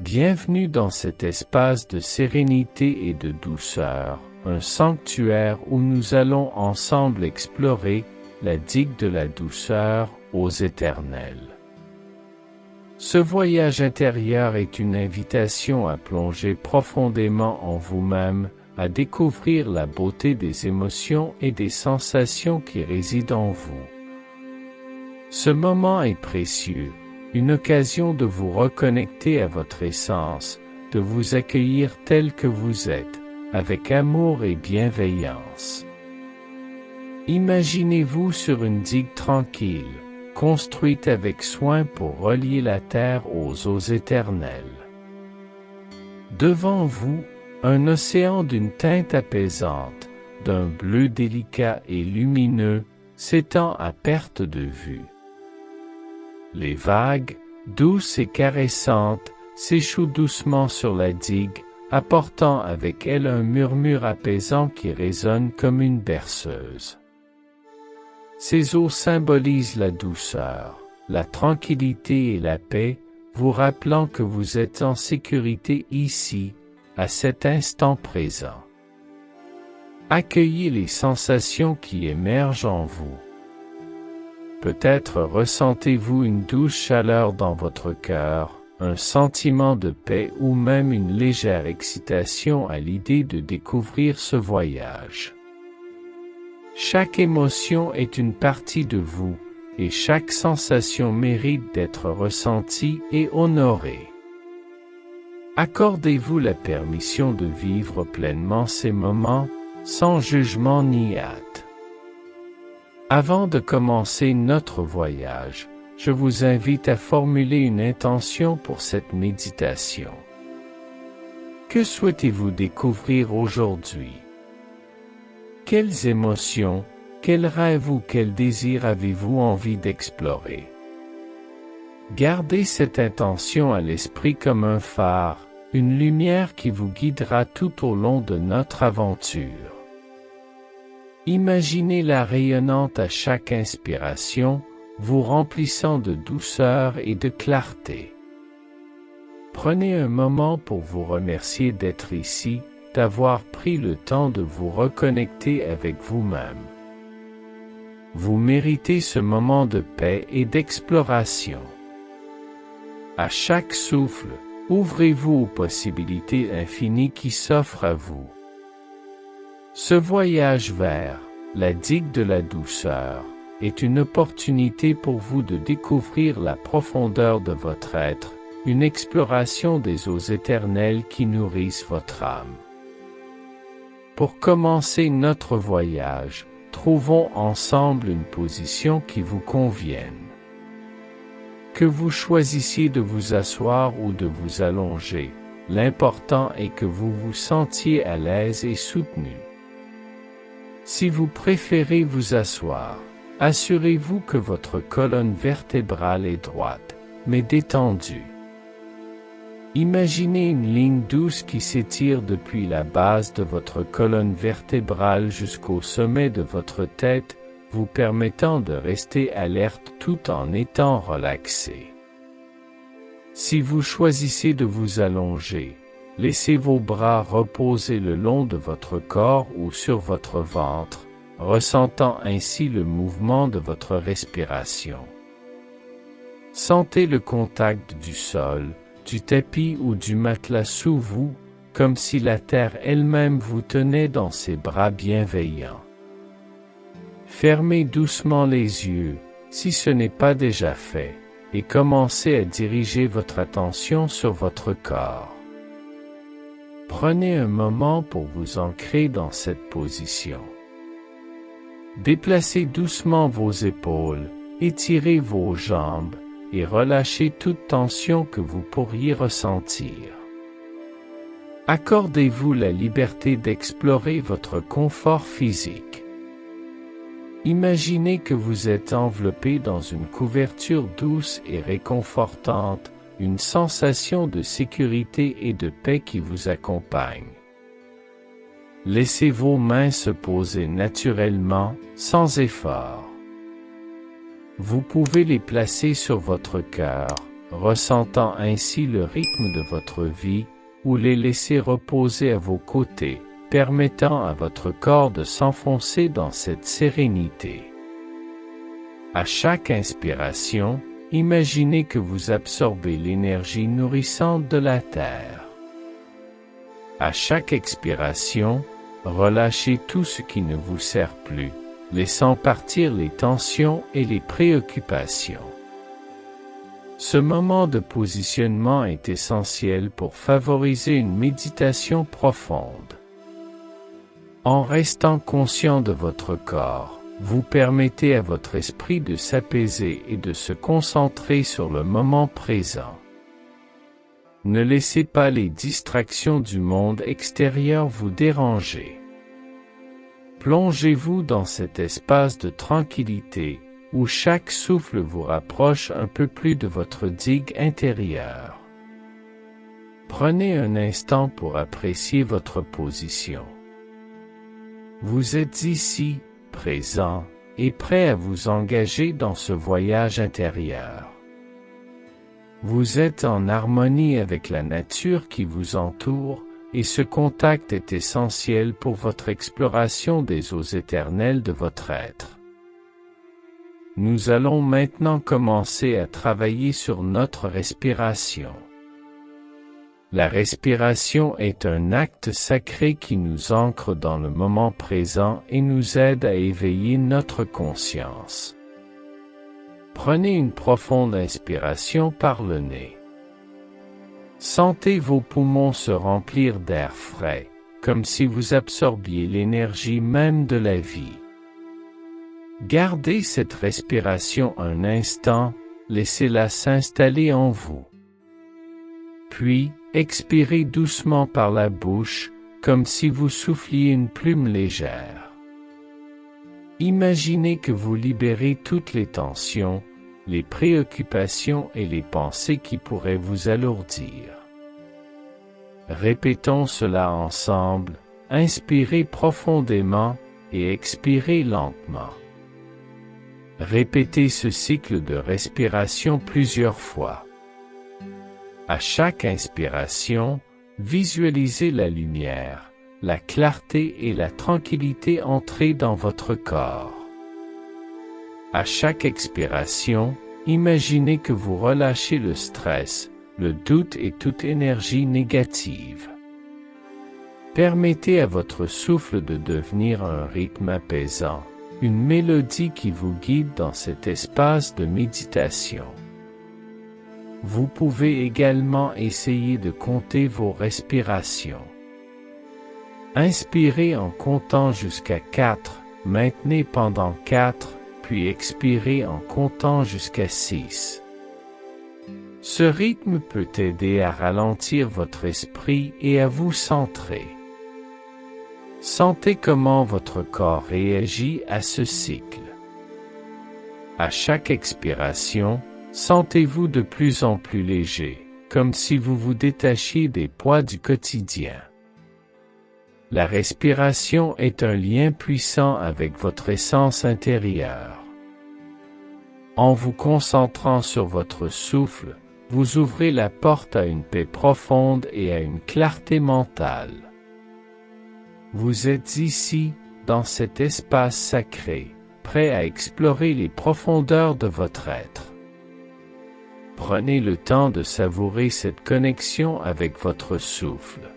Bienvenue dans cet espace de sérénité et de douceur, un sanctuaire où nous allons ensemble explorer la digue de la douceur aux éternels. Ce voyage intérieur est une invitation à plonger profondément en vous-même, à découvrir la beauté des émotions et des sensations qui résident en vous. Ce moment est précieux, une occasion de vous reconnecter à votre essence, de vous accueillir tel que vous êtes, avec amour et bienveillance. Imaginez-vous sur une digue tranquille, construite avec soin pour relier la terre aux eaux éternelles. Devant vous, un océan d'une teinte apaisante, d'un bleu délicat et lumineux, s'étend à perte de vue. Les vagues, douces et caressantes, s'échouent doucement sur la digue, apportant avec elles un murmure apaisant qui résonne comme une berceuse. Ces eaux symbolisent la douceur, la tranquillité et la paix, vous rappelant que vous êtes en sécurité ici, à cet instant présent. Accueillez les sensations qui émergent en vous. Peut-être ressentez-vous une douce chaleur dans votre cœur, un sentiment de paix ou même une légère excitation à l'idée de découvrir ce voyage. Chaque émotion est une partie de vous, et chaque sensation mérite d'être ressentie et honorée. Accordez-vous la permission de vivre pleinement ces moments, sans jugement ni hâte. Avant de commencer notre voyage, je vous invite à formuler une intention pour cette méditation. Que souhaitez-vous découvrir aujourd'hui? Quelles émotions, quels rêves ou quels désirs avez-vous envie d'explorer? Gardez cette intention à l'esprit comme un phare, une lumière qui vous guidera tout au long de notre aventure. Imaginez-la rayonnante à chaque inspiration, vous remplissant de douceur et de clarté. Prenez un moment pour vous remercier d'être ici, d'avoir pris le temps de vous reconnecter avec vous-même. Vous méritez ce moment de paix et d'exploration. À chaque souffle, ouvrez-vous aux possibilités infinies qui s'offrent à vous. Ce voyage vers la digue de la douceur est une opportunité pour vous de découvrir la profondeur de votre être, une exploration des eaux éternelles qui nourrissent votre âme. Pour commencer notre voyage, trouvons ensemble une position qui vous convienne. Que vous choisissiez de vous asseoir ou de vous allonger, l'important est que vous vous sentiez à l'aise et soutenu. Si vous préférez vous asseoir, assurez-vous que votre colonne vertébrale est droite, mais détendue. Imaginez une ligne douce qui s'étire depuis la base de votre colonne vertébrale jusqu'au sommet de votre tête, vous permettant de rester alerte tout en étant relaxé. Si vous choisissez de vous allonger, laissez vos bras reposer le long de votre corps ou sur votre ventre, ressentant ainsi le mouvement de votre respiration. Sentez le contact du sol, du tapis ou du matelas sous vous, comme si la terre elle-même vous tenait dans ses bras bienveillants. Fermez doucement les yeux, si ce n'est pas déjà fait, et commencez à diriger votre attention sur votre corps. Prenez un moment pour vous ancrer dans cette position. Déplacez doucement vos épaules, étirez vos jambes, et relâchez toute tension que vous pourriez ressentir. Accordez-vous la liberté d'explorer votre confort physique. Imaginez que vous êtes enveloppé dans une couverture douce et réconfortante, une sensation de sécurité et de paix qui vous accompagne. Laissez vos mains se poser naturellement, sans effort. Vous pouvez les placer sur votre cœur, ressentant ainsi le rythme de votre vie, ou les laisser reposer à vos côtés, permettant à votre corps de s'enfoncer dans cette sérénité. À chaque inspiration, imaginez que vous absorbez l'énergie nourrissante de la Terre. À chaque expiration, relâchez tout ce qui ne vous sert plus, laissant partir les tensions et les préoccupations. Ce moment de positionnement est essentiel pour favoriser une méditation profonde. En restant conscient de votre corps, vous permettez à votre esprit de s'apaiser et de se concentrer sur le moment présent. Ne laissez pas les distractions du monde extérieur vous déranger. Plongez-vous dans cet espace de tranquillité, où chaque souffle vous rapproche un peu plus de votre digue intérieure. Prenez un instant pour apprécier votre position. Vous êtes ici, présent, et prêt à vous engager dans ce voyage intérieur. Vous êtes en harmonie avec la nature qui vous entoure, et ce contact est essentiel pour votre exploration des eaux éternelles de votre être. Nous allons maintenant commencer à travailler sur notre respiration. La respiration est un acte sacré qui nous ancre dans le moment présent et nous aide à éveiller notre conscience. Prenez une profonde inspiration par le nez. Sentez vos poumons se remplir d'air frais, comme si vous absorbiez l'énergie même de la vie. Gardez cette respiration un instant, laissez-la s'installer en vous. Puis, expirez doucement par la bouche, comme si vous souffliez une plume légère. Imaginez que vous libérez toutes les tensions, les préoccupations et les pensées qui pourraient vous alourdir. Répétons cela ensemble, inspirez profondément et expirez lentement. Répétez ce cycle de respiration plusieurs fois. À chaque inspiration, visualisez la lumière, la clarté et la tranquillité entrer dans votre corps. À chaque expiration, imaginez que vous relâchez le stress, le doute et toute énergie négative. Permettez à votre souffle de devenir un rythme apaisant, une mélodie qui vous guide dans cet espace de méditation. Vous pouvez également essayer de compter vos respirations. Inspirez en comptant jusqu'à 4, maintenez pendant 4, puis expirez en comptant jusqu'à 6. Ce rythme peut aider à ralentir votre esprit et à vous centrer. Sentez comment votre corps réagit à ce cycle. À chaque expiration, sentez-vous de plus en plus léger, comme si vous vous détachiez des poids du quotidien. La respiration est un lien puissant avec votre essence intérieure. En vous concentrant sur votre souffle, vous ouvrez la porte à une paix profonde et à une clarté mentale. Vous êtes ici, dans cet espace sacré, prêt à explorer les profondeurs de votre être. Prenez le temps de savourer cette connexion avec votre souffle.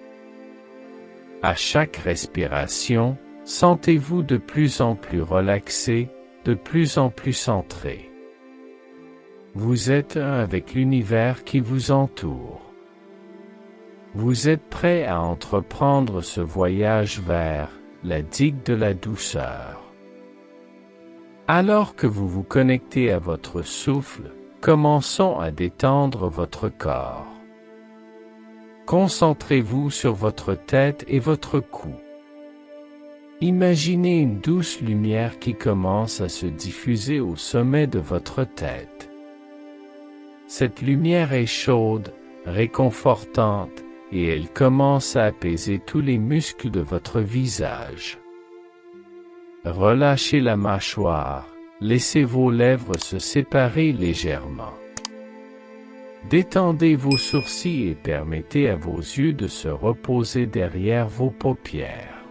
À chaque respiration, sentez-vous de plus en plus relaxé, de plus en plus centré. Vous êtes un avec l'univers qui vous entoure. Vous êtes prêt à entreprendre ce voyage vers la digue de la douceur. Alors que vous vous connectez à votre souffle, commençons à détendre votre corps. Concentrez-vous sur votre tête et votre cou. Imaginez une douce lumière qui commence à se diffuser au sommet de votre tête. Cette lumière est chaude, réconfortante, et elle commence à apaiser tous les muscles de votre visage. Relâchez la mâchoire, laissez vos lèvres se séparer légèrement. Détendez vos sourcils et permettez à vos yeux de se reposer derrière vos paupières.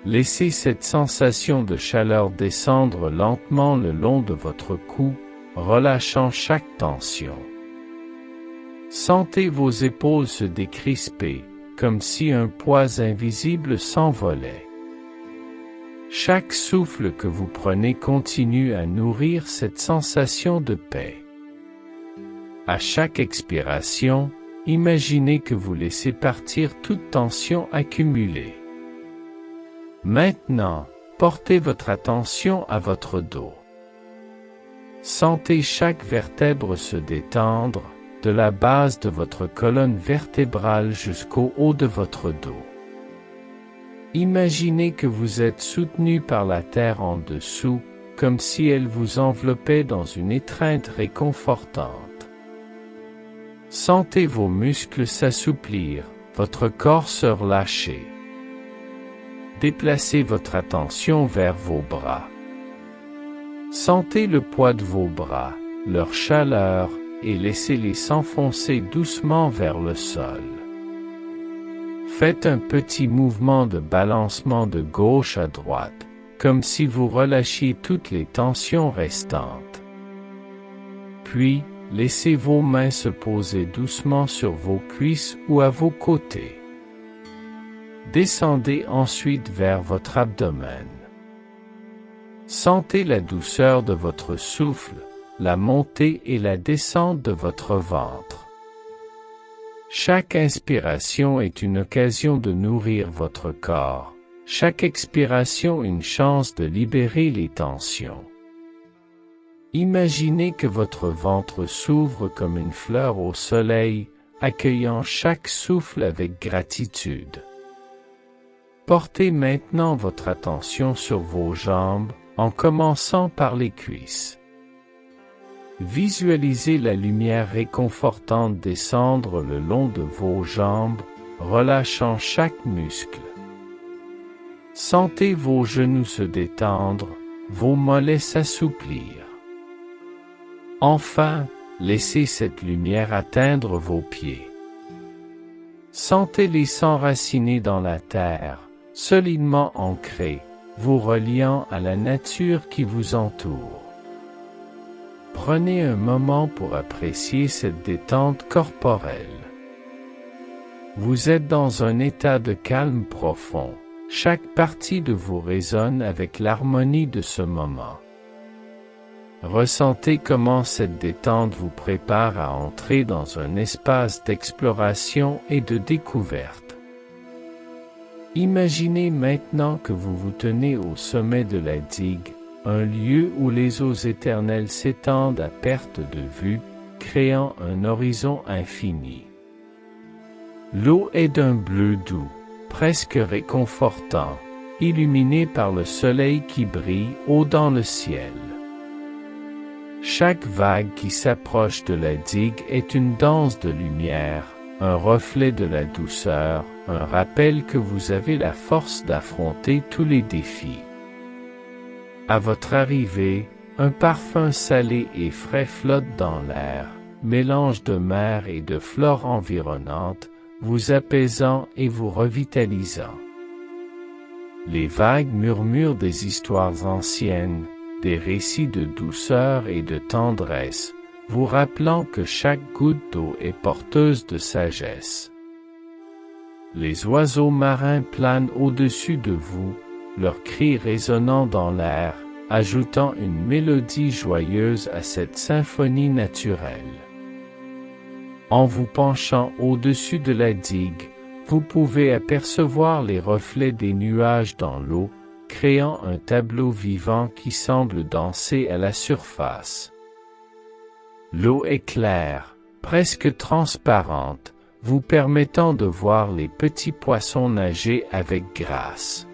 Laissez cette sensation de chaleur descendre lentement le long de votre cou, relâchant chaque tension. Sentez vos épaules se décrisper, comme si un poids invisible s'envolait. Chaque souffle que vous prenez continue à nourrir cette sensation de paix. À chaque expiration, imaginez que vous laissez partir toute tension accumulée. Maintenant, portez votre attention à votre dos. Sentez chaque vertèbre se détendre, de la base de votre colonne vertébrale jusqu'au haut de votre dos. Imaginez que vous êtes soutenu par la terre en dessous, comme si elle vous enveloppait dans une étreinte réconfortante. Sentez vos muscles s'assouplir, votre corps se relâcher. Déplacez votre attention vers vos bras. Sentez le poids de vos bras, leur chaleur, et laissez-les s'enfoncer doucement vers le sol. Faites un petit mouvement de balancement de gauche à droite, comme si vous relâchiez toutes les tensions restantes. Puis, laissez vos mains se poser doucement sur vos cuisses ou à vos côtés. Descendez ensuite vers votre abdomen. Sentez la douceur de votre souffle, la montée et la descente de votre ventre. Chaque inspiration est une occasion de nourrir votre corps, chaque expiration une chance de libérer les tensions. Imaginez que votre ventre s'ouvre comme une fleur au soleil, accueillant chaque souffle avec gratitude. Portez maintenant votre attention sur vos jambes, en commençant par les cuisses. Visualisez la lumière réconfortante descendre le long de vos jambes, relâchant chaque muscle. Sentez vos genoux se détendre, vos mollets s'assouplir. Enfin, laissez cette lumière atteindre vos pieds. Sentez-les s'enraciner dans la terre, solidement ancrés, vous reliant à la nature qui vous entoure. Prenez un moment pour apprécier cette détente corporelle. Vous êtes dans un état de calme profond, chaque partie de vous résonne avec l'harmonie de ce moment. Ressentez comment cette détente vous prépare à entrer dans un espace d'exploration et de découverte. Imaginez maintenant que vous vous tenez au sommet de la digue, un lieu où les eaux éternelles s'étendent à perte de vue, créant un horizon infini. L'eau est d'un bleu doux, presque réconfortant, illuminée par le soleil qui brille haut dans le ciel. Chaque vague qui s'approche de la digue est une danse de lumière, un reflet de la douceur, un rappel que vous avez la force d'affronter tous les défis. À votre arrivée, un parfum salé et frais flotte dans l'air, mélange de mer et de flore environnante, vous apaisant et vous revitalisant. Les vagues murmurent des histoires anciennes, des récits de douceur et de tendresse, vous rappelant que chaque goutte d'eau est porteuse de sagesse. Les oiseaux marins planent au-dessus de vous, leurs cris résonnant dans l'air, ajoutant une mélodie joyeuse à cette symphonie naturelle. En vous penchant au-dessus de la digue, vous pouvez apercevoir les reflets des nuages dans l'eau, créant un tableau vivant qui semble danser à la surface. L'eau est claire, presque transparente, vous permettant de voir les petits poissons nager avec grâce.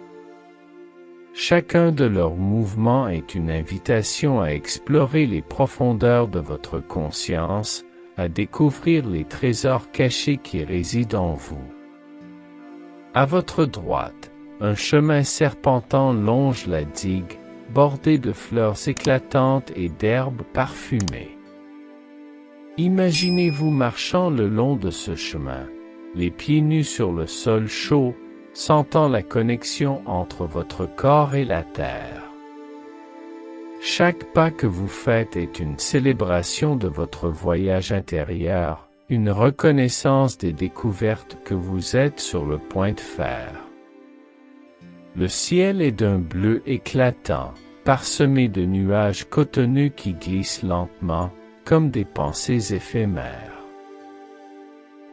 Chacun de leurs mouvements est une invitation à explorer les profondeurs de votre conscience, à découvrir les trésors cachés qui résident en vous. À votre droite, un chemin serpentant longe la digue, bordé de fleurs éclatantes et d'herbes parfumées. Imaginez-vous marchant le long de ce chemin, les pieds nus sur le sol chaud, sentant la connexion entre votre corps et la terre. Chaque pas que vous faites est une célébration de votre voyage intérieur, une reconnaissance des découvertes que vous êtes sur le point de faire. Le ciel est d'un bleu éclatant, parsemé de nuages cotonneux qui glissent lentement, comme des pensées éphémères.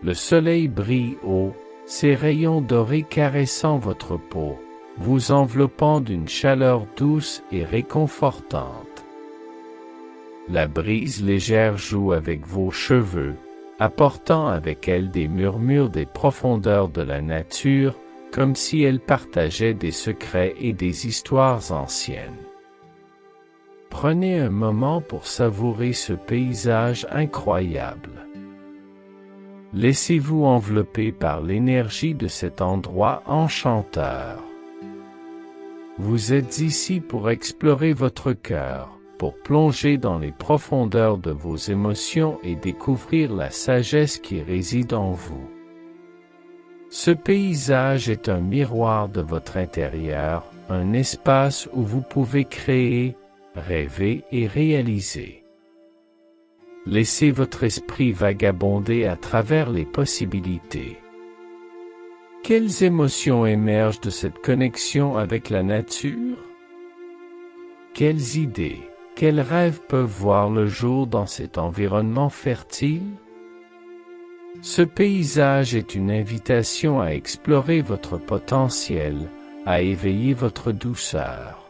Le soleil brille haut, ses rayons dorés caressant votre peau, vous enveloppant d'une chaleur douce et réconfortante. La brise légère joue avec vos cheveux, apportant avec elle des murmures des profondeurs de la nature, comme si elle partageait des secrets et des histoires anciennes. Prenez un moment pour savourer ce paysage incroyable. Laissez-vous envelopper par l'énergie de cet endroit enchanteur. Vous êtes ici pour explorer votre cœur, pour plonger dans les profondeurs de vos émotions et découvrir la sagesse qui réside en vous. Ce paysage est un miroir de votre intérieur, un espace où vous pouvez créer, rêver et réaliser. Laissez votre esprit vagabonder à travers les possibilités. Quelles émotions émergent de cette connexion avec la nature? Quelles idées, quels rêves peuvent voir le jour dans cet environnement fertile? Ce paysage est une invitation à explorer votre potentiel, à éveiller votre douceur.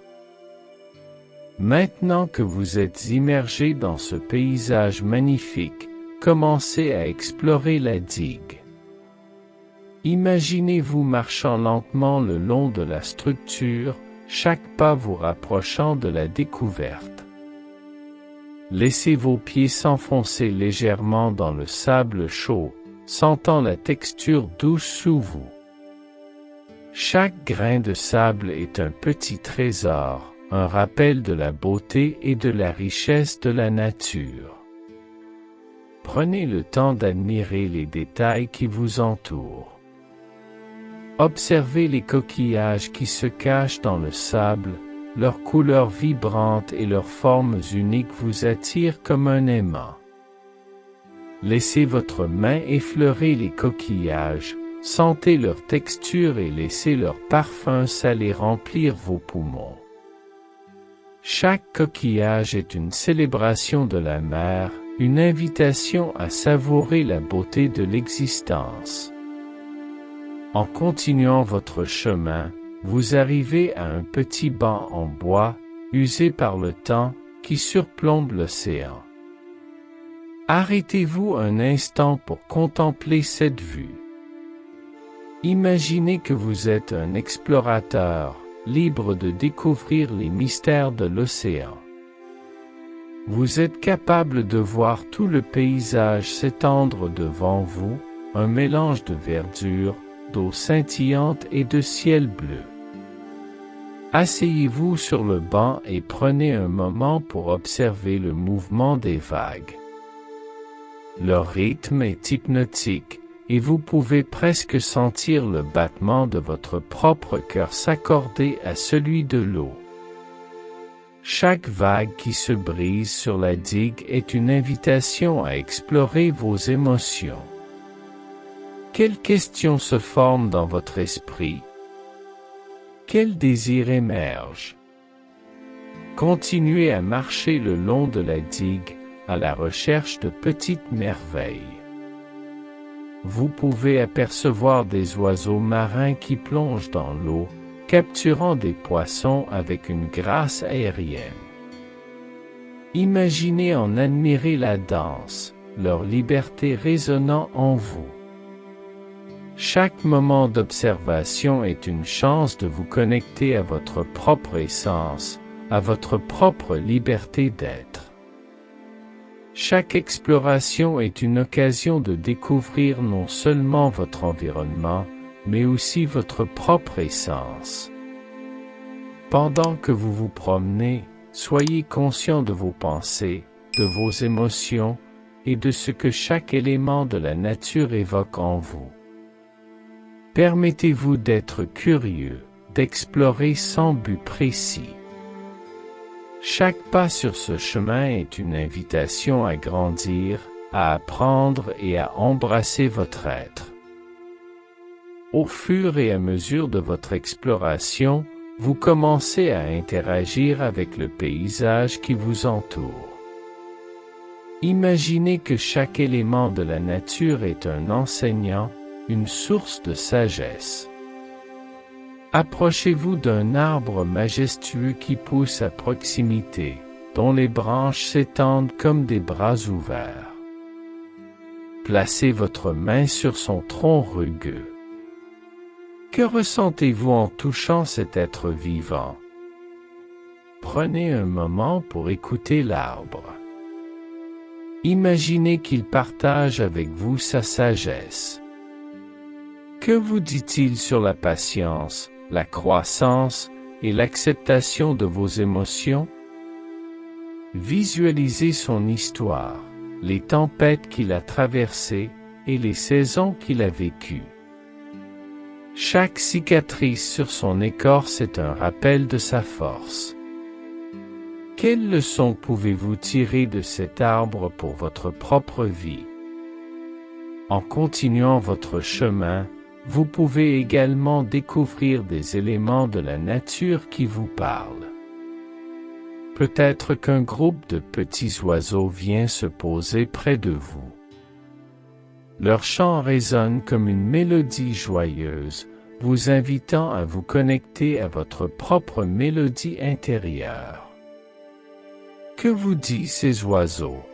Maintenant que vous êtes immergé dans ce paysage magnifique, commencez à explorer la digue. Imaginez-vous marchant lentement le long de la structure, chaque pas vous rapprochant de la découverte. Laissez vos pieds s'enfoncer légèrement dans le sable chaud, sentant la texture douce sous vous. Chaque grain de sable est un petit trésor, un rappel de la beauté et de la richesse de la nature. Prenez le temps d'admirer les détails qui vous entourent. Observez les coquillages qui se cachent dans le sable, leurs couleurs vibrantes et leurs formes uniques vous attirent comme un aimant. Laissez votre main effleurer les coquillages, sentez leur texture et laissez leur parfum salé remplir vos poumons. Chaque coquillage est une célébration de la mer, une invitation à savourer la beauté de l'existence. En continuant votre chemin, vous arrivez à un petit banc en bois, usé par le temps, qui surplombe l'océan. Arrêtez-vous un instant pour contempler cette vue. Imaginez que vous êtes un explorateur, libre de découvrir les mystères de l'océan. Vous êtes capable de voir tout le paysage s'étendre devant vous, un mélange de verdure, d'eau scintillante et de ciel bleu. Asseyez-vous sur le banc et prenez un moment pour observer le mouvement des vagues. Leur rythme est hypnotique, et vous pouvez presque sentir le battement de votre propre cœur s'accorder à celui de l'eau. Chaque vague qui se brise sur la digue est une invitation à explorer vos émotions. Quelles questions se forment dans votre esprit? Quel désir émerge? Continuez à marcher le long de la digue, à la recherche de petites merveilles. Vous pouvez apercevoir des oiseaux marins qui plongent dans l'eau, capturant des poissons avec une grâce aérienne. Imaginez en admirer la danse, leur liberté résonnant en vous. Chaque moment d'observation est une chance de vous connecter à votre propre essence, à votre propre liberté d'être. Chaque exploration est une occasion de découvrir non seulement votre environnement, mais aussi votre propre essence. Pendant que vous vous promenez, soyez conscient de vos pensées, de vos émotions, et de ce que chaque élément de la nature évoque en vous. Permettez-vous d'être curieux, d'explorer sans but précis. Chaque pas sur ce chemin est une invitation à grandir, à apprendre et à embrasser votre être. Au fur et à mesure de votre exploration, vous commencez à interagir avec le paysage qui vous entoure. Imaginez que chaque élément de la nature est un enseignant, une source de sagesse. Approchez-vous d'un arbre majestueux qui pousse à proximité, dont les branches s'étendent comme des bras ouverts. Placez votre main sur son tronc rugueux. Que ressentez-vous en touchant cet être vivant? Prenez un moment pour écouter l'arbre. Imaginez qu'il partage avec vous sa sagesse. Que vous dit-il sur la patience, la croissance et l'acceptation de vos émotions? Visualisez son histoire, les tempêtes qu'il a traversées et les saisons qu'il a vécues. Chaque cicatrice sur son écorce est un rappel de sa force. Quelle leçon pouvez-vous tirer de cet arbre pour votre propre vie? En continuant votre chemin, vous pouvez également découvrir des éléments de la nature qui vous parlent. Peut-être qu'un groupe de petits oiseaux vient se poser près de vous. Leur chant résonne comme une mélodie joyeuse, vous invitant à vous connecter à votre propre mélodie intérieure. Que vous disent ces oiseaux?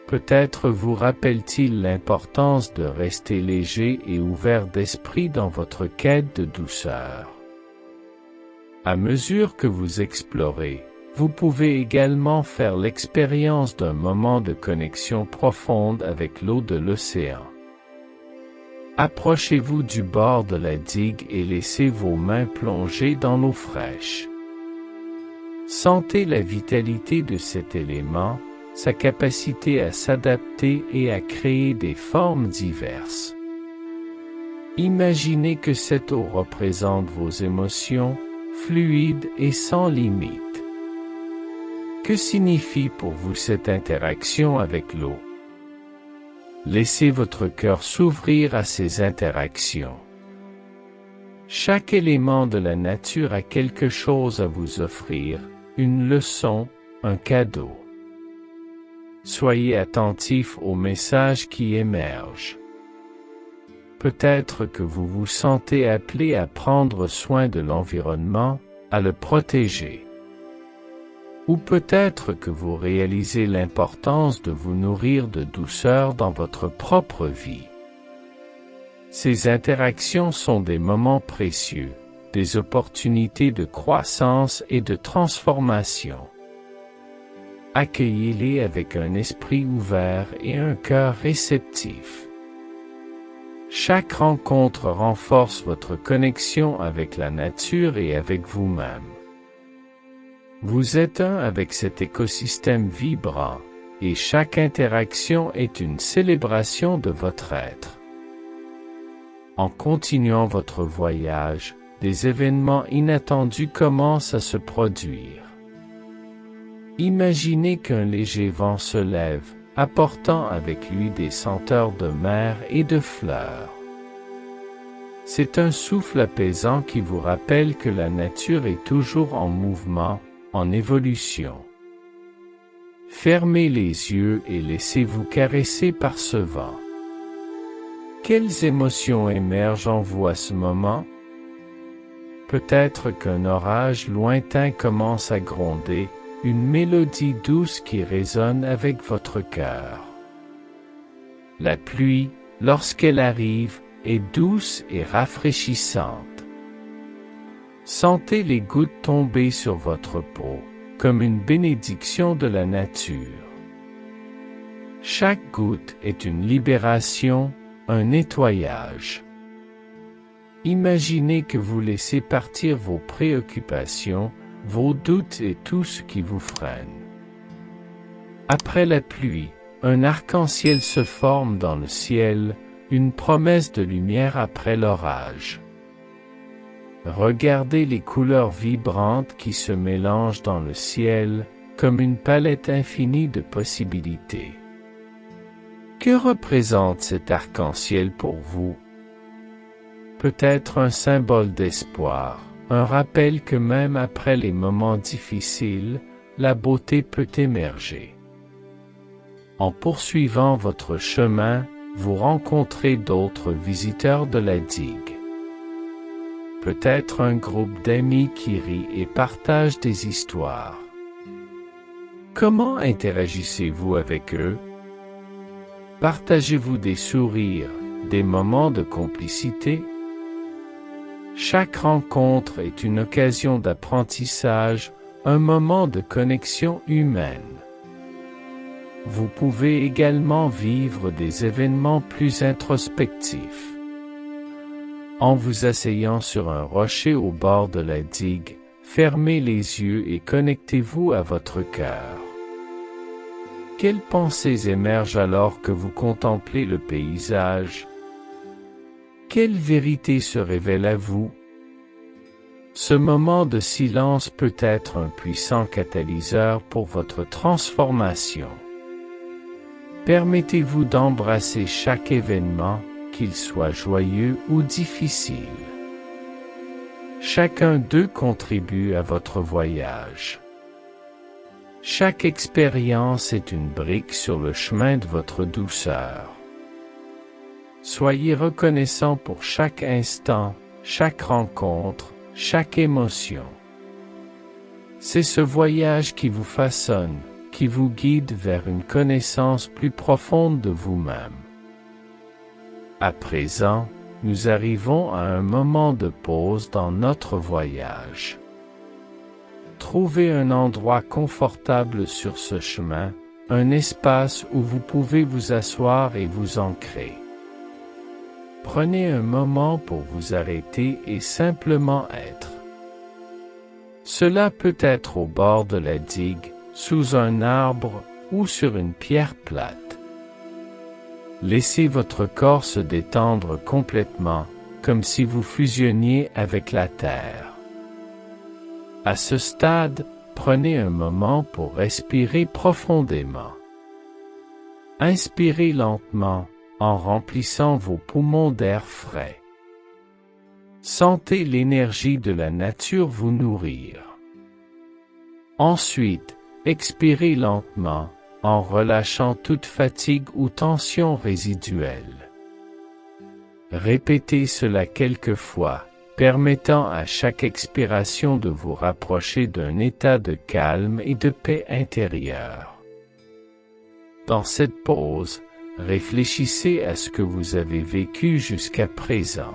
Peut-être vous rappelle-t-il l'importance de rester léger et ouvert d'esprit dans votre quête de douceur. À mesure que vous explorez, vous pouvez également faire l'expérience d'un moment de connexion profonde avec l'eau de l'océan. Approchez-vous du bord de la digue et laissez vos mains plonger dans l'eau fraîche. Sentez la vitalité de cet élément, sa capacité à s'adapter et à créer des formes diverses. Imaginez que cette eau représente vos émotions, fluides et sans limite. Que signifie pour vous cette interaction avec l'eau? Laissez votre cœur s'ouvrir à ces interactions. Chaque élément de la nature a quelque chose à vous offrir, une leçon, un cadeau. Soyez attentif aux messages qui émergent. Peut-être que vous vous sentez appelé à prendre soin de l'environnement, à le protéger. Ou peut-être que vous réalisez l'importance de vous nourrir de douceur dans votre propre vie. Ces interactions sont des moments précieux, des opportunités de croissance et de transformation. Accueillez-les avec un esprit ouvert et un cœur réceptif. Chaque rencontre renforce votre connexion avec la nature et avec vous-même. Vous êtes un avec cet écosystème vibrant, et chaque interaction est une célébration de votre être. En continuant votre voyage, des événements inattendus commencent à se produire. Imaginez qu'un léger vent se lève, apportant avec lui des senteurs de mer et de fleurs. C'est un souffle apaisant qui vous rappelle que la nature est toujours en mouvement, en évolution. Fermez les yeux et laissez-vous caresser par ce vent. Quelles émotions émergent en vous à ce moment? Peut-être qu'un orage lointain commence à gronder, une mélodie douce qui résonne avec votre cœur. La pluie, lorsqu'elle arrive, est douce et rafraîchissante. Sentez les gouttes tomber sur votre peau, comme une bénédiction de la nature. Chaque goutte est une libération, un nettoyage. Imaginez que vous laissez partir vos préoccupations, vos doutes et tout ce qui vous freine. Après la pluie, un arc-en-ciel se forme dans le ciel, une promesse de lumière après l'orage. Regardez les couleurs vibrantes qui se mélangent dans le ciel, comme une palette infinie de possibilités. Que représente cet arc-en-ciel pour vous? Peut-être un symbole d'espoir, un rappel que même après les moments difficiles, la beauté peut émerger. En poursuivant votre chemin, vous rencontrez d'autres visiteurs de la digue. Peut-être un groupe d'amis qui rit et partage des histoires. Comment interagissez-vous avec eux? Partagez-vous des sourires, des moments de complicité? Chaque rencontre est une occasion d'apprentissage, un moment de connexion humaine. Vous pouvez également vivre des événements plus introspectifs. En vous asseyant sur un rocher au bord de la digue, fermez les yeux et connectez-vous à votre cœur. Quelles pensées émergent alors que vous contemplez le paysage? Quelle vérité se révèle à vous? Ce moment de silence peut être un puissant catalyseur pour votre transformation. Permettez-vous d'embrasser chaque événement, qu'il soit joyeux ou difficile. Chacun d'eux contribue à votre voyage. Chaque expérience est une brique sur le chemin de votre douceur. Soyez reconnaissant pour chaque instant, chaque rencontre, chaque émotion. C'est ce voyage qui vous façonne, qui vous guide vers une connaissance plus profonde de vous-même. À présent, nous arrivons à un moment de pause dans notre voyage. Trouvez un endroit confortable sur ce chemin, un espace où vous pouvez vous asseoir et vous ancrer. Prenez un moment pour vous arrêter et simplement être. Cela peut être au bord de la digue, sous un arbre ou sur une pierre plate. Laissez votre corps se détendre complètement, comme si vous fusionniez avec la terre. À ce stade, prenez un moment pour respirer profondément. Inspirez lentement, en remplissant vos poumons d'air frais. Sentez l'énergie de la nature vous nourrir. Ensuite, expirez lentement, en relâchant toute fatigue ou tension résiduelle. Répétez cela quelques fois, permettant à chaque expiration de vous rapprocher d'un état de calme et de paix intérieure. Dans cette pause, réfléchissez à ce que vous avez vécu jusqu'à présent.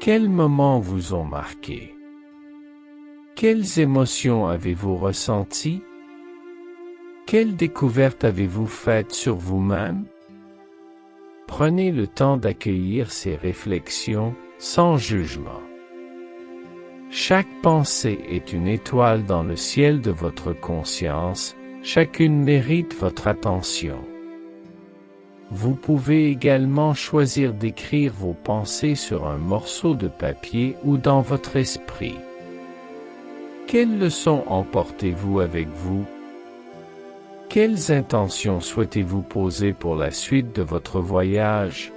Quels moments vous ont marqué? Quelles émotions avez-vous ressenties? Quelles découvertes avez-vous faites sur vous-même? Prenez le temps d'accueillir ces réflexions, sans jugement. Chaque pensée est une étoile dans le ciel de votre conscience, chacune mérite votre attention. Vous pouvez également choisir d'écrire vos pensées sur un morceau de papier ou dans votre esprit. Quelles leçons emportez-vous avec vous? Quelles intentions souhaitez-vous poser pour la suite de votre voyage?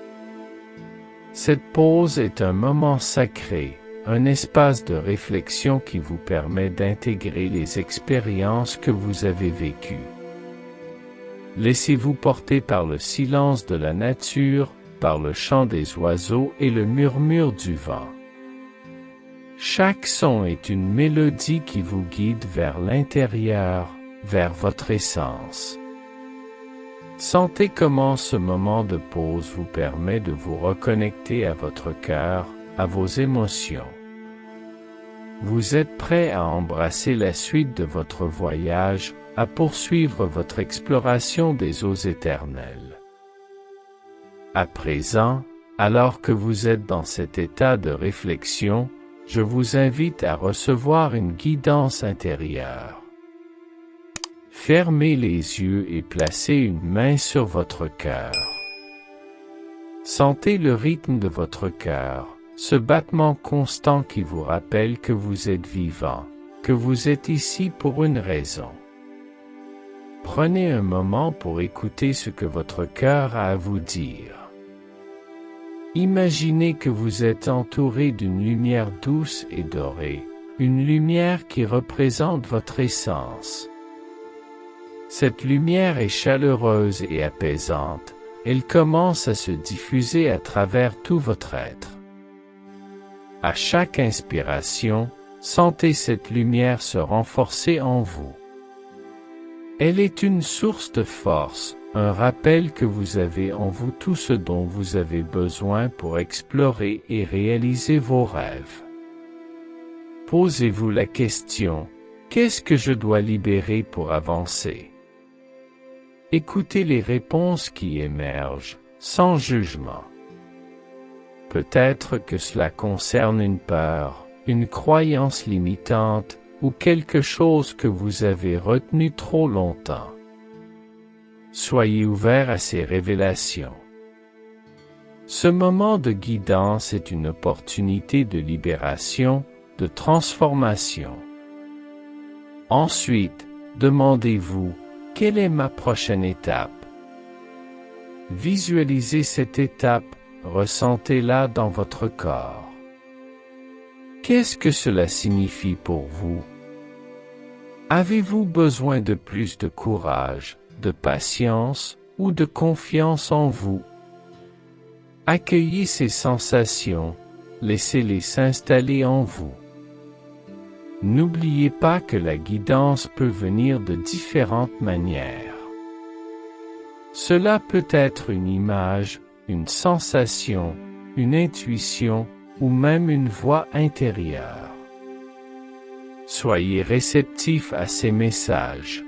Cette pause est un moment sacré, un espace de réflexion qui vous permet d'intégrer les expériences que vous avez vécues. Laissez-vous porter par le silence de la nature, par le chant des oiseaux et le murmure du vent. Chaque son est une mélodie qui vous guide vers l'intérieur, vers votre essence. Sentez comment ce moment de pause vous permet de vous reconnecter à votre cœur, à vos émotions. Vous êtes prêt à embrasser la suite de votre voyage, à poursuivre votre exploration des eaux éternelles. À présent, alors que vous êtes dans cet état de réflexion, je vous invite à recevoir une guidance intérieure. Fermez les yeux et placez une main sur votre cœur. Sentez le rythme de votre cœur, ce battement constant qui vous rappelle que vous êtes vivant, que vous êtes ici pour une raison. Prenez un moment pour écouter ce que votre cœur a à vous dire. Imaginez que vous êtes entouré d'une lumière douce et dorée, une lumière qui représente votre essence. Cette lumière est chaleureuse et apaisante, elle commence à se diffuser à travers tout votre être. À chaque inspiration, sentez cette lumière se renforcer en vous. Elle est une source de force, un rappel que vous avez en vous tout ce dont vous avez besoin pour explorer et réaliser vos rêves. Posez-vous la question, qu'est-ce que je dois libérer pour avancer? Écoutez les réponses qui émergent, sans jugement. Peut-être que cela concerne une peur, une croyance limitante, ou quelque chose que vous avez retenu trop longtemps. Soyez ouvert à ces révélations. Ce moment de guidance est une opportunité de libération, de transformation. Ensuite, demandez-vous, quelle est ma prochaine étape? Visualisez cette étape, ressentez-la dans votre corps. Qu'est-ce que cela signifie pour vous? Avez-vous besoin de plus de courage, de patience ou de confiance en vous? Accueillez ces sensations, laissez-les s'installer en vous. N'oubliez pas que la guidance peut venir de différentes manières. Cela peut être une image, une sensation, une intuition, ou même une voix intérieure. Soyez réceptif à ces messages.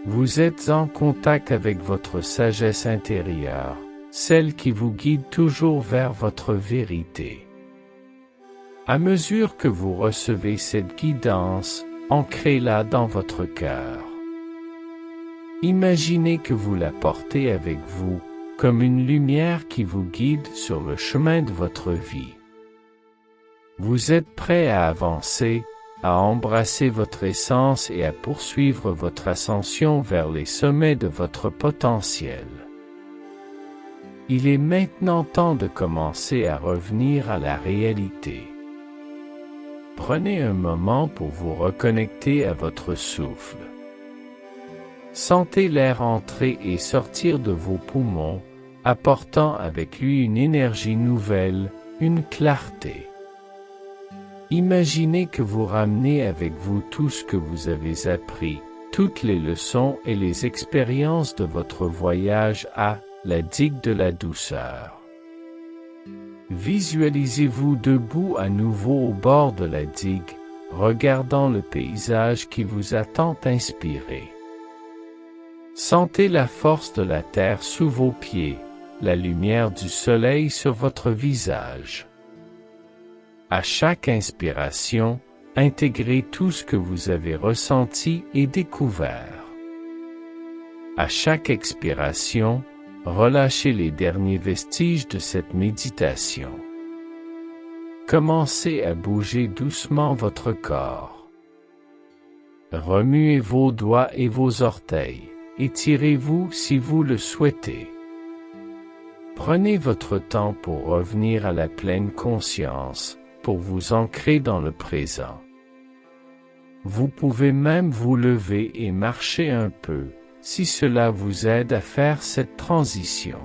Vous êtes en contact avec votre sagesse intérieure, celle qui vous guide toujours vers votre vérité. À mesure que vous recevez cette guidance, ancrez-la dans votre cœur. Imaginez que vous la portez avec vous, comme une lumière qui vous guide sur le chemin de votre vie. Vous êtes prêt à avancer, à embrasser votre essence et à poursuivre votre ascension vers les sommets de votre potentiel. Il est maintenant temps de commencer à revenir à la réalité. Prenez un moment pour vous reconnecter à votre souffle. Sentez l'air entrer et sortir de vos poumons, apportant avec lui une énergie nouvelle, une clarté. Imaginez que vous ramenez avec vous tout ce que vous avez appris, toutes les leçons et les expériences de votre voyage à la digue de la douceur. Visualisez-vous debout à nouveau au bord de la digue, regardant le paysage qui vous a tant inspiré. Sentez la force de la terre sous vos pieds, la lumière du soleil sur votre visage. À chaque inspiration, intégrez tout ce que vous avez ressenti et découvert. À chaque expiration, relâchez les derniers vestiges de cette méditation. Commencez à bouger doucement votre corps. Remuez vos doigts et vos orteils, étirez-vous si vous le souhaitez. Prenez votre temps pour revenir à la pleine conscience, pour vous ancrer dans le présent. Vous pouvez même vous lever et marcher un peu, si cela vous aide à faire cette transition.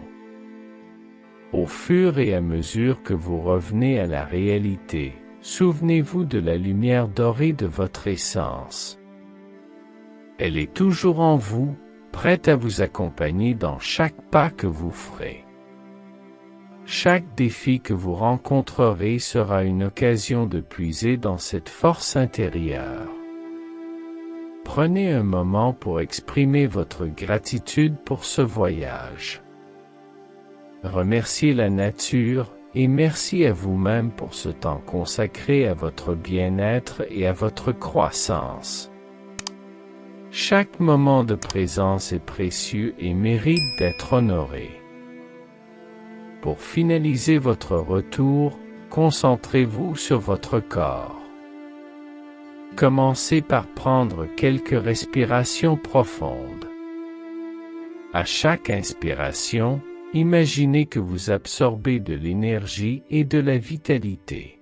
Au fur et à mesure que vous revenez à la réalité, souvenez-vous de la lumière dorée de votre essence. Elle est toujours en vous, prête à vous accompagner dans chaque pas que vous ferez. Chaque défi que vous rencontrerez sera une occasion de puiser dans cette force intérieure. Prenez un moment pour exprimer votre gratitude pour ce voyage. Remerciez la nature et merci à vous-même pour ce temps consacré à votre bien-être et à votre croissance. Chaque moment de présence est précieux et mérite d'être honoré. Pour finaliser votre retour, concentrez-vous sur votre corps. Commencez par prendre quelques respirations profondes. À chaque inspiration, imaginez que vous absorbez de l'énergie et de la vitalité.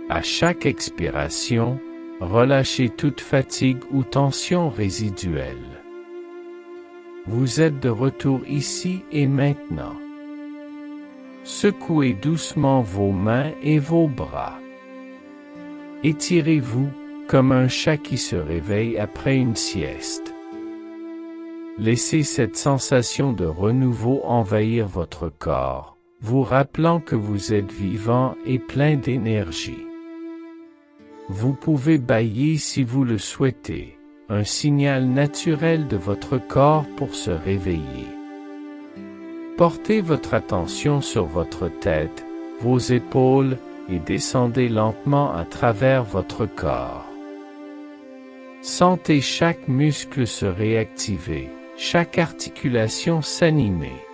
À chaque expiration, relâchez toute fatigue ou tension résiduelle. Vous êtes de retour ici et maintenant. Secouez doucement vos mains et vos bras. Étirez-vous, comme un chat qui se réveille après une sieste. Laissez cette sensation de renouveau envahir votre corps, vous rappelant que vous êtes vivant et plein d'énergie. Vous pouvez bâiller si vous le souhaitez, un signal naturel de votre corps pour se réveiller. Portez votre attention sur votre tête, vos épaules, et descendez lentement à travers votre corps. Sentez chaque muscle se réactiver, chaque articulation s'animer.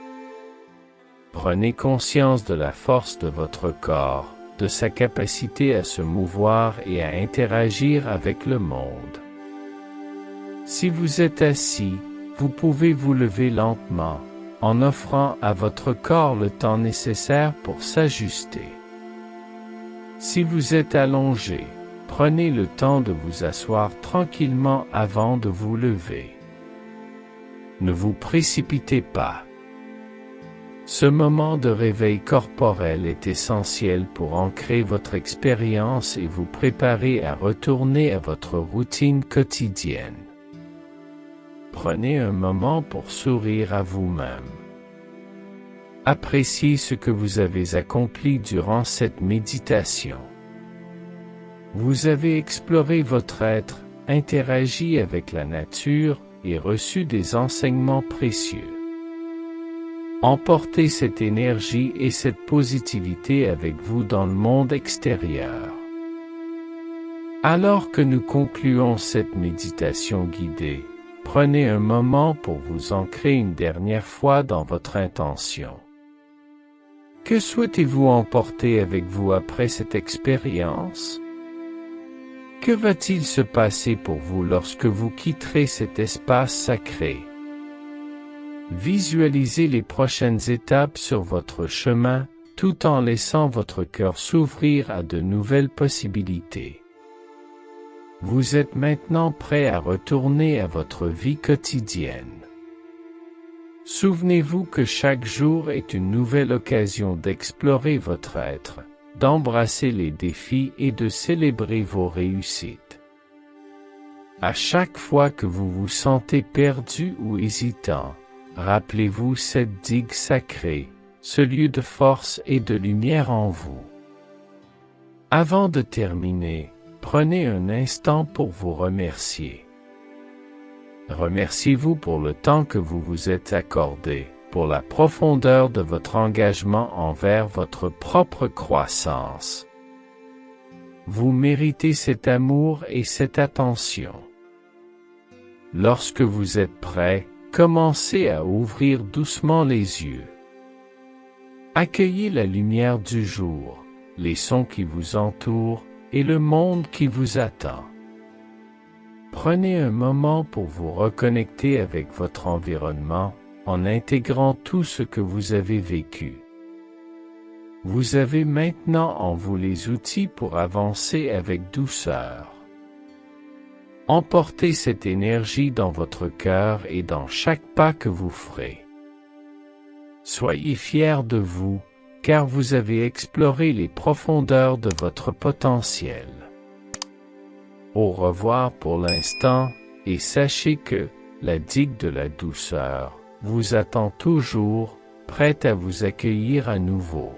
Prenez conscience de la force de votre corps, de sa capacité à se mouvoir et à interagir avec le monde. Si vous êtes assis, vous pouvez vous lever lentement, en offrant à votre corps le temps nécessaire pour s'ajuster. Si vous êtes allongé, prenez le temps de vous asseoir tranquillement avant de vous lever. Ne vous précipitez pas. Ce moment de réveil corporel est essentiel pour ancrer votre expérience et vous préparer à retourner à votre routine quotidienne. Prenez un moment pour sourire à vous-même. Appréciez ce que vous avez accompli durant cette méditation. Vous avez exploré votre être, interagi avec la nature et reçu des enseignements précieux. Emportez cette énergie et cette positivité avec vous dans le monde extérieur. Alors que nous concluons cette méditation guidée, prenez un moment pour vous ancrer une dernière fois dans votre intention. Que souhaitez-vous emporter avec vous après cette expérience? Que va-t-il se passer pour vous lorsque vous quitterez cet espace sacré? Visualisez les prochaines étapes sur votre chemin, tout en laissant votre cœur s'ouvrir à de nouvelles possibilités. Vous êtes maintenant prêt à retourner à votre vie quotidienne. Souvenez-vous que chaque jour est une nouvelle occasion d'explorer votre être, d'embrasser les défis et de célébrer vos réussites. À chaque fois que vous vous sentez perdu ou hésitant, rappelez-vous cette digue sacrée, ce lieu de force et de lumière en vous. Avant de terminer, prenez un instant pour vous remercier. Remerciez-vous pour le temps que vous vous êtes accordé, pour la profondeur de votre engagement envers votre propre croissance. Vous méritez cet amour et cette attention. Lorsque vous êtes prêt, commencez à ouvrir doucement les yeux. Accueillez la lumière du jour, les sons qui vous entourent et le monde qui vous attend. Prenez un moment pour vous reconnecter avec votre environnement, en intégrant tout ce que vous avez vécu. Vous avez maintenant en vous les outils pour avancer avec douceur. Emportez cette énergie dans votre cœur et dans chaque pas que vous ferez. Soyez fiers de vous, car vous avez exploré les profondeurs de votre potentiel. Au revoir pour l'instant, et sachez que la digue de la douceur vous attend toujours, prête à vous accueillir à nouveau.